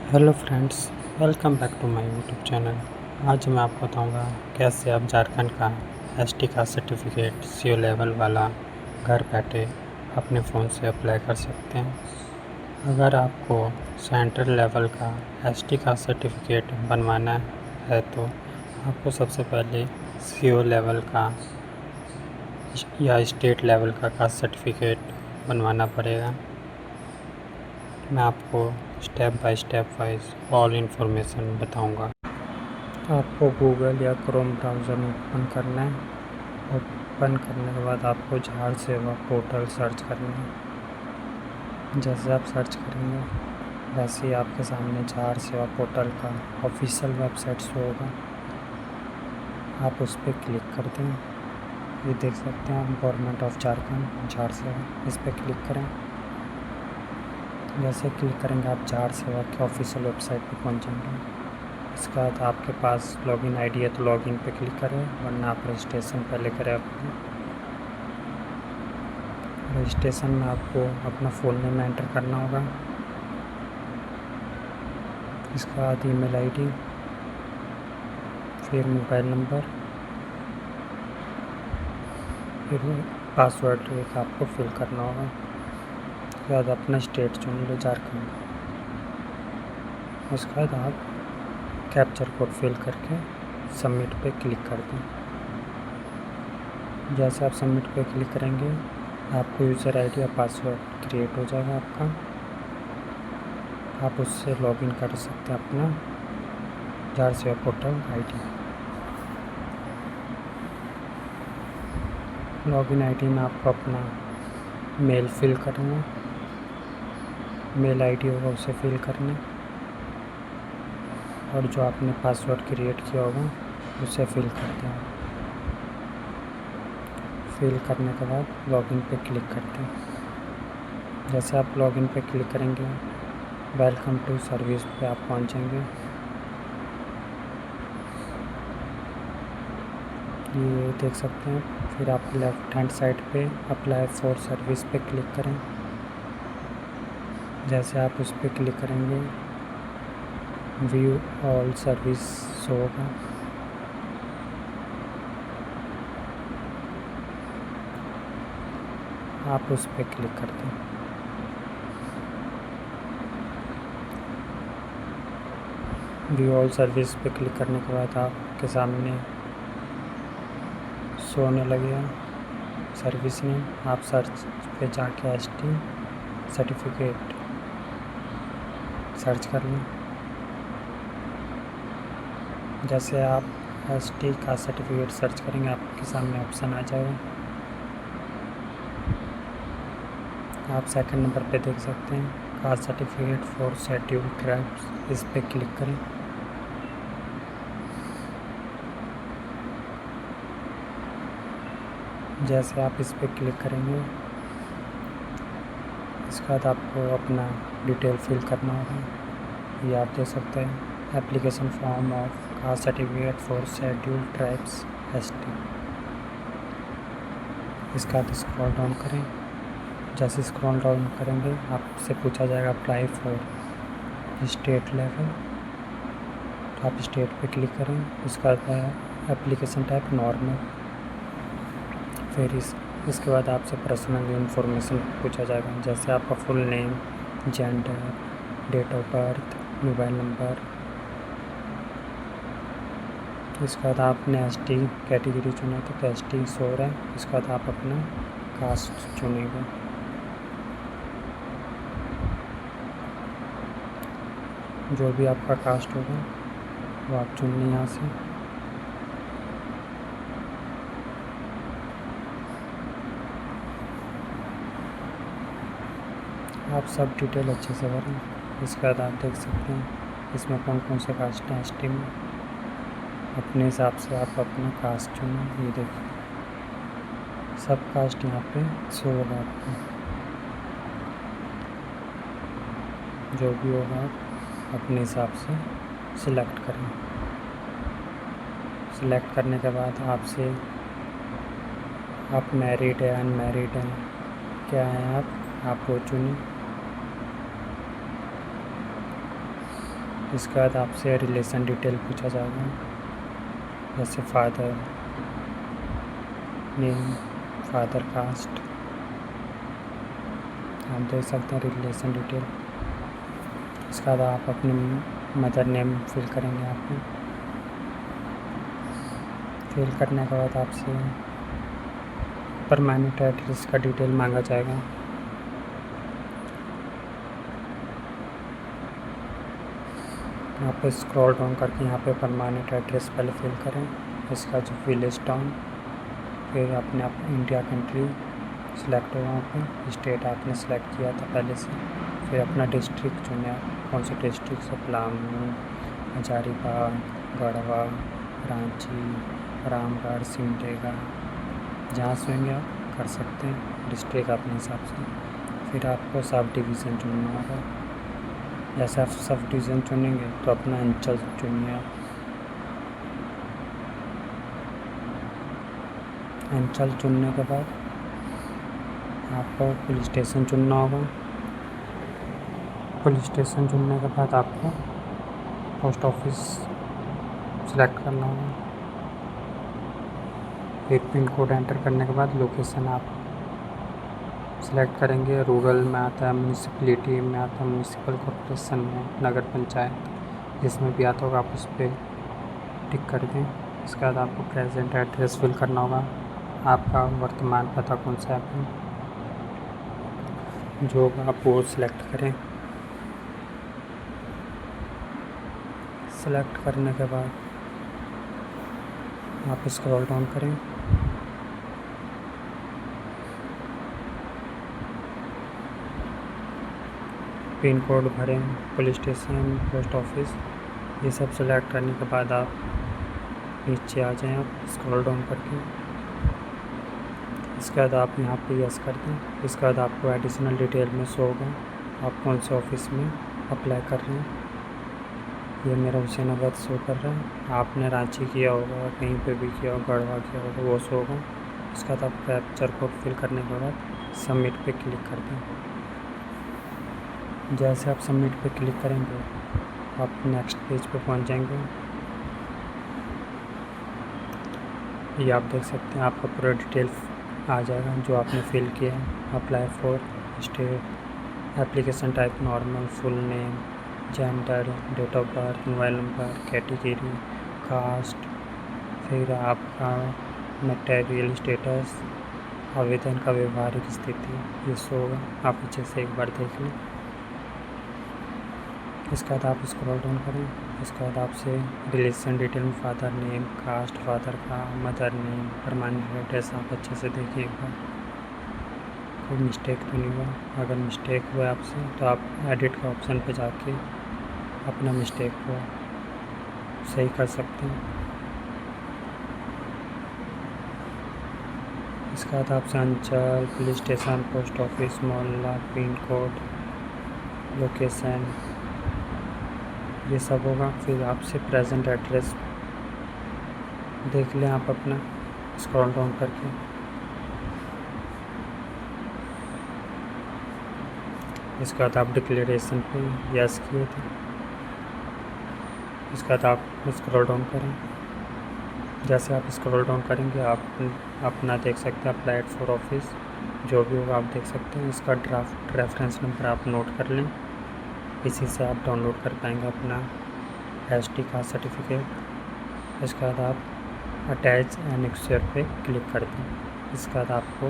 Hello friends, welcome back to my YouTube channel. आज मैं आपको बताऊंगा कैसे आप झारखंड का ST caste certificate CO level वाला घर बैठे अपने फ़ोन से अप्लाई कर सकते हैं। अगर आपको सेंट्रल लेवल का एसटी कास्ट सर्टिफिकेट बनवाना है तो आपको सबसे पहले सीओ लेवल का या स्टेट लेवल का कास्ट सर्टिफिकेट बनवाना पड़ेगा। मैं आपको step by step wise all information बताऊंगा। आपको गूगल या क्रोम ब्राउज़र में ओपन करना है। ओपन करने के बाद आपको झाड़ सेवा पोर्टल सर्च करना है। जैसे आप सर्च करेंगे वैसे ही आपके सामने झाड़ सेवा पोर्टल का ऑफिशियल वेबसाइट शो होगा। आप उस पर क्लिक करते हैं। ये देख सकते हैं आप गवर्नमेंट ऑफ झारखंड झाड़ सेवा, इस पर क्लिक करें। जैसे क्लिक करेंगे आप झाड़ सेवा के ऑफिशियल वेबसाइट पर पहुँचेंगे। इसके बाद आपके पास लॉगिन आईडी है तो लॉगिन पे क्लिक करें, वरना आप रजिस्ट्रेशन पहले करें अपने। रजिस्ट्रेशन में आपको अपना फ़ोन नेम एंटर करना होगा। इसके बाद ईमेल आईडी, फिर मोबाइल नंबर, फिर पासवर्ड एक आपको फिल करना होगा। उसके बाद अपना स्टेट चुन लो, झारखंड। उसके बाद आप कैप्चर कोड फिल करके सबमिट पे क्लिक कर दें। जैसे आप सबमिट पे क्लिक करेंगे आपको यूज़र आईडी या पासवर्ड क्रिएट हो जाएगा आपका। आप उससे लॉगिन कर सकते हैं अपना झाड़ सेवा पोर्टल आईडी। लॉगिन आईडी में आपको अपना मेल फिल करना, मेल आईडी होगा उसे फिल करना, और जो आपने पासवर्ड क्रिएट किया होगा उसे फिल कर दें। फिल करने के बाद लॉगिन पे क्लिक करते हैं। जैसे आप लॉगिन पे क्लिक करेंगे वेलकम टू सर्विस पे आप पहुंचेंगे। ये देख सकते हैं। फिर आप लेफ़्ट हैंड साइड पे अप्लाई फॉर सर्विस पे क्लिक करें। जैसे आप उस पर क्लिक करेंगे व्यू ऑल सर्विस शो होगा। आप उस पर क्लिक कर दें। व्यू ऑल सर्विस पे क्लिक करने के बाद आपके सामने शो होने लगेगा सर्विस नेम। आप सर्च पे जाके एसटी सर्टिफिकेट सर्च कर लें। जैसे आप एसटी का सर्टिफिकेट सर्च करेंगे आपके सामने ऑप्शन आ जाएगा। आप सेकंड नंबर पे देख सकते हैं caste certificate for scheduled tribes, इस पर क्लिक करें। जैसे आप इस पर क्लिक करेंगे इसके बाद आपको अपना डिटेल फिल करना होगा। ये आप देख सकते हैं application form of caste certificate for scheduled tribes ST. इसका बाद स्क्रॉल डाउन करें। जैसे स्क्रॉल डाउन करेंगे आपसे पूछा जाएगा अप्लाई फॉर स्टेट लेवल, तो आप स्टेट पे क्लिक करें। उसका एप्लीकेशन टाइप नॉर्मल। फिर इसके बाद आपसे पर्सनल इन्फॉर्मेशन पूछा जाएगा, जैसे आपका full name, gender, date of birth, mobile number. इसके बाद आपने एसटी कैटेगरी चुना तो एसटी शो रहा है। इसके बाद आप अपना कास्ट चुनेंगे। जो भी आपका कास्ट होगा वो आप चुन लें यहाँ से। आप सब डिटेल अच्छे से भरें। इसके बाद आप देख सकते हैं इसमें कौन कौन से कास्ट हैं एसटी में। अपने हिसाब से आप अपना कास्ट चुनें। ये देखिए सब कास्ट यहाँ पे शो होगा आपको। जो भी होगा आप अपने हिसाब से सिलेक्ट करें। सिलेक्ट करने के बाद आपसे आप मैरिड है अनमैरिड हैं क्या हैं आप वो चुनें। इसके बाद आपसे रिलेशन डिटेल पूछा जाएगा, जैसे फादर नेम, फादर कास्ट, आप देख सकते हैं रिलेशन डिटेल। इसके बाद आप अपने मदर नेम फिल करेंगे। आप फिल करने के बाद आपसे परमानेंट एड्रेस का डिटेल मांगा जाएगा। यहाँ पे स्क्रॉल डाउन करके यहाँ पे परमानेंट एड्रेस पहले फिल करें। इसका जो विलेज टाउन, फिर अपने आप इंडिया कंट्री सिलेक्ट होगा, वहाँ पे स्टेट आपने सेलेक्ट किया था पहले से। फिर अपना डिस्ट्रिक्ट चुने, कौन सा डिस्ट्रिक्ट से, पलामू, हजारीबाग, गढ़वा, रांची, रामगढ़, सिमडेगा, जहाँ से होंगे आप कर सकते हैं डिस्ट्रिक्ट अपने हिसाब से। फिर आपको सब डिवीज़न चुनना होगा। जैसे आप सब डिवीज़न चुनेंगे तो अपना अंचल चुनिए आप। अंचल चुनने के बाद आपको पुलिस स्टेशन चुनना होगा। पुलिस स्टेशन चुनने के बाद आपको पोस्ट ऑफिस सेलेक्ट करना होगा। फिर पिन कोड एंटर करने के बाद लोकेशन आप सेलेक्ट करेंगे। रूरल में आता है, म्यूनिसिपलिटी में आता है, म्यूनिसिपल कॉर्पोरेशन में, नगर पंचायत, जिसमें भी आता होगा आप उस पर टिक कर दें। इसके बाद आपको प्रेजेंट एड्रेस फिल करना होगा। आपका वर्तमान पता कौन सा है, जो आप वो सिलेक्ट करें। सेलेक्ट करने के बाद आप स्क्रॉल डाउन करें। पिन कोड भरें, पुलिस स्टेशन, पोस्ट ऑफिस, ये सब सेलेक्ट करने के बाद आप नीचे आ जाएं, आप स्क्रॉल डाउन करके। इसके बाद आप यहाँ पे यस कर दें। इसके बाद आपको एडिशनल डिटेल में शो होगा आप कौन से ऑफिस में अप्लाई कर रहे हैं। ये मेरा हुसैनाबाद शो कर रहा है। आपने रांची किया होगा, कहीं पे भी किया होगा, गढ़वा किया होगा, वो शो होगा। इसके बाद आप कैप्चर कोड फिल करने के बाद सबमिट पे क्लिक कर दें। जैसे आप सबमिट पे क्लिक करेंगे आप नेक्स्ट पेज पे पहुंच जाएंगे। ये आप देख सकते हैं आपका पूरा डिटेल आ जाएगा जो आपने फिल किया है। Apply for state, application type normal, full name, gender, date of birth, mobile number, category, caste, फिर आपका मटेरियल स्टेटस, आवेदन का व्यवहारिक स्थिति, ये शो होगा। आप पीछे से एक बार देख लें। इसके बाद आप स्क्रॉल डाउन करें। इसके बाद आपसे रिलेशन डिटेल में फादर नेम, कास्ट, फादर का, मदर नेम, परमानेंट एड्रेस आप अच्छे से देखिए एक बार, कोई मिस्टेक तो नहीं हुआ। अगर मिस्टेक हुआ आपसे तो आप एडिट का ऑप्शन पे जाके अपना मिस्टेक को सही कर सकते हैं। इसके बाद आपसे अंचल, पुलिस स्टेशन, पोस्ट ऑफिस, मोहल्ला, पिन कोड, लोकेशन, ये सब होगा। फिर आपसे प्रेजेंट एड्रेस देख लें आप अपना स्क्रॉल डाउन करके। इसके बाद आप डिक्लेरेशन पे यस किए थे। इसके बाद आप स्क्रॉल डाउन करें। जैसे आप स्क्रॉल डाउन करेंगे आप अपना देख सकते हैं अप्लाइड फॉर ऑफिस, जो भी होगा आप देख सकते हैं। इसका ड्राफ्ट रेफरेंस नंबर आप नोट कर लें, इसी से आप डाउनलोड कर पाएंगे अपना SD कास्ट सर्टिफिकेट। इसके बाद आप अटैच एनेक्सर पे क्लिक कर दें। इसके बाद आपको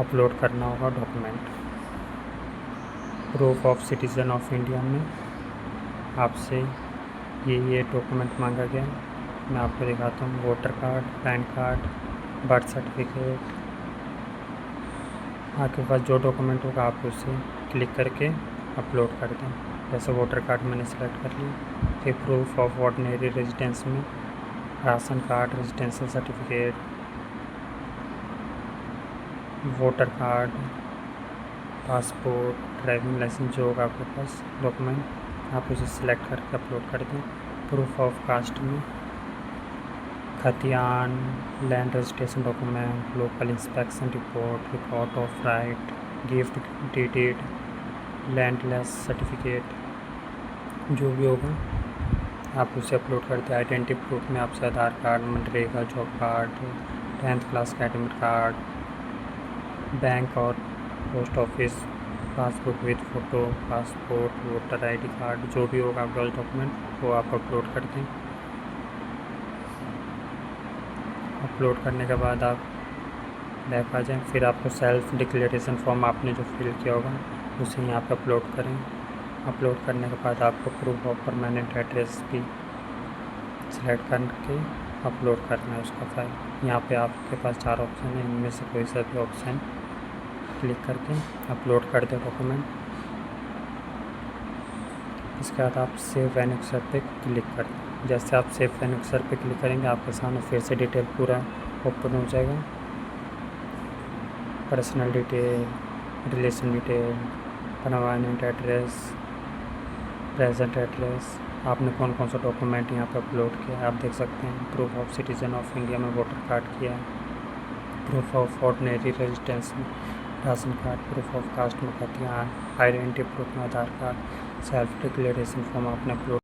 अपलोड करना होगा document. Proof of citizen of India में आपसे ये डॉक्यूमेंट मांगा गया। मैं आपको दिखाता हूँ, voter card, pan card, birth certificate. आपके पास जो डॉक्यूमेंट होगा आप उसे क्लिक करके अपलोड कर दें। जैसे वोटर कार्ड मैंने सेलेक्ट कर लिया। फिर प्रूफ ऑफ ऑर्डिनरी रेजिडेंस में ration card, residential certificate, voter card, passport, driving licence, जो होगा आपके पास डॉक्यूमेंट आप उसे सिलेक्ट करके अपलोड कर दें। प्रूफ ऑफ कास्ट में खतियान, land registration document, local inspection report, report of right, gift deed, landless certificate, जो भी होगा आप उसे अपलोड करते हैं। आइडेंटिटी प्रूफ में आपसे आधार कार्ड, मनरेगा जॉब कार्ड, 10th क्लास का एडमिट कार्ड, बैंक और post office passbook with photo, passport, voter ID card, जो भी होगा आपका डॉक्यूमेंट वो आप अपलोड कर दें। अपलोड करने के बाद आप बैक आ जाएं। फिर आपको सेल्फ डिक्लेरेशन फॉर्म आपने जो फिल किया होगा उसे यहाँ पर अपलोड करें। अपलोड करने के बाद आपको प्रूफ ऑफ परमानेंट एड्रेस भी सेलेक्ट करके अपलोड करना है उसका फाइल। यहाँ पे आपके पास 4 ऑप्शन है, इनमें से कोई सा भी ऑप्शन क्लिक करके अपलोड कर दें डॉक्यूमेंट। इसके बाद आप सेव एंड एक्सेप्ट पे क्लिक कर दें। जैसे आप सेव एंड एक्सेप्ट पे क्लिक करेंगे आपके सामने फिर से डिटेल पूरा ओपन हो जाएगा। Personal detail, relation detail, permanent address, present address, आपने कौन कौन सा डॉक्यूमेंट यहाँ पर अपलोड किया है आप देख सकते हैं। Proof of citizen of India में वोटर कार्ड किया है, प्रूफ ऑफ ऑर्डिनरी रेजिडेंस में ration card, proof of caste में खतियान, आइडेंटिटी प्रूफ में Aadhaar card, self declaration form आपने अपलोड